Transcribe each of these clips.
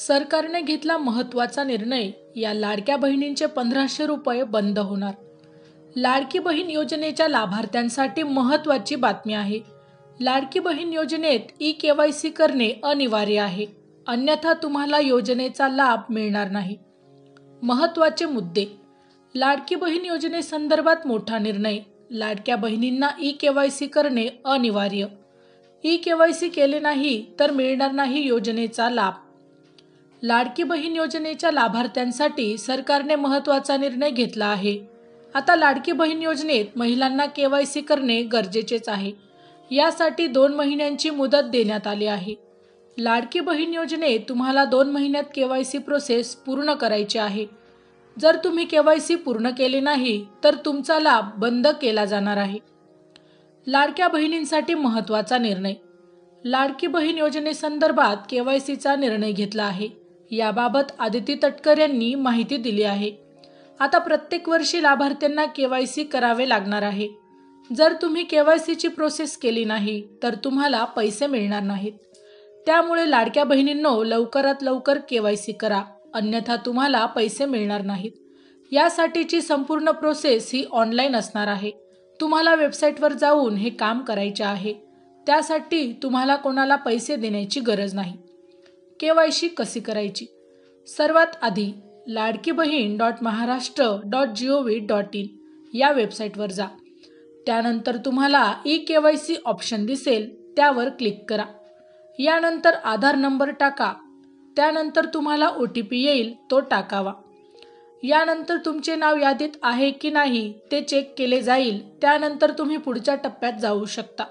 सरकारने घेतला महत्त्वाचा निर्णय, या लाडक्या बहिणींचे 1500 रुपये बंद होणार। लाडकी बहीण योजनेच्या लाभार्थ्यांसाठी महत्त्वाची बातमी आहे। लाडकी बहीण योजनेत ई-केवायसी करणे अनिवार्य आहे, अन्यथा तुम्हाला योजनेचा लाभ मिळणार नाही। महत्त्वाचे मुद्दे: लाडकी बहीण योजनेसंदर्भात मोठा निर्णय, लाडक्या बहिणींना ई-केवायसी करणे अनिवार्य। ई-केवायसी केले नाही तर मिळणार नाही योजनेचा लाभ। लाडकी बहीण योजनेच्या लाभार्थ्यांसाठी सरकारने महत्त्वाचा निर्णय घेतला आहे। आता लाडकी बहीण योजनेत महिलांना केवायसी करणे गरजेचेच आहे। यासाठी 2 महिन्यांची मुदत देण्यात आली आहे। लाडकी बहीण योजनेत तुम्हाला 2 महिन्यात केवायसी प्रोसेस पूर्ण करायची आहे। जर तुम्ही केवायसी पूर्ण केले नाही तर तुमचा लाभ बंद केला जाणार आहे। लाडक्या बहिणींसाठी महत्त्वाचा निर्णय: लाडकी बहीण योजनेसंदर्भात केवायसीचा निर्णय घेतला आहे। याबाबत आदिती तटकर यांनी माहिती दिली आहे। आता प्रत्येक वर्षी लाभार्थ्यांना केवायसी करावे लागणार आहे। जर तुम्ही केवायसीची प्रोसेस केली नाही तर तुम्हाला पैसे मिळणार नाहीत। त्यामुळे लाडक्या बहिणींनो, लवकरात लवकर केवायसी करा, अन्यथा तुम्हाला पैसे मिळणार नाहीत। यासाठीची संपूर्ण प्रोसेस ही ऑनलाईन असणार आहे। तुम्हाला वेबसाईटवर जाऊन हे काम करायचे आहे। त्यासाठी तुम्हाला कोणाला पैसे देण्याची गरज नाही। केवायसी कशी करायची? सर्वात आधी ladkibhin.maharashtra.gov.in या वेबसाईटवर जा। त्यानंतर तुम्हाला ई-केवायसी ऑप्शन दिसेल, त्यावर क्लिक करा। यानंतर आधार नंबर टाका। त्यानंतर तुम्हाला OTP येईल, तो टाकावा। यानंतर तुमचे नाव यादीत आहे की नाही ते चेक केले जाईल। त्यानंतर तुम्ही पुढच्या टप्प्यात जाऊ शकता।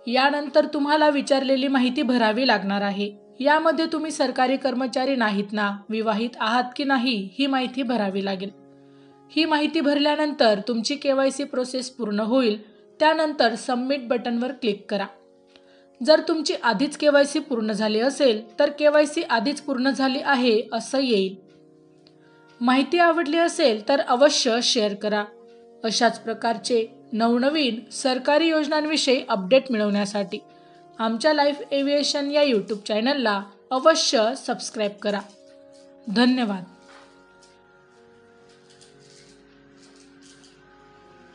यानंतर तुम्हाला विचारलेली माहिती भरावी लागणार आहे। यामध्ये तुम्ही सरकारी कर्मचारी नाहीत ना, विवाहित आहात की नाही ही माहिती भरावी लागेल। ही माहिती भरल्यानंतर तुमची केवायसी प्रोसेस पूर्ण होईल। त्यानंतर सबमिट बटनवर क्लिक करा। जर तुमची आधीच केवायसी पूर्ण झाली असेल तर केवायसी आधीच पूर्ण झाली आहे असं येईल। माहिती आवडली असेल तर अवश्य शेअर करा। अशाच प्रकारचे नवनवीन सरकारी योजनांविषयी अपडेट मिळवण्यासाठी आमच्या लाईफ एव्हिएशन या यूट्यूब चॅनलला अवश्य सबस्क्राईब करा। धन्यवाद।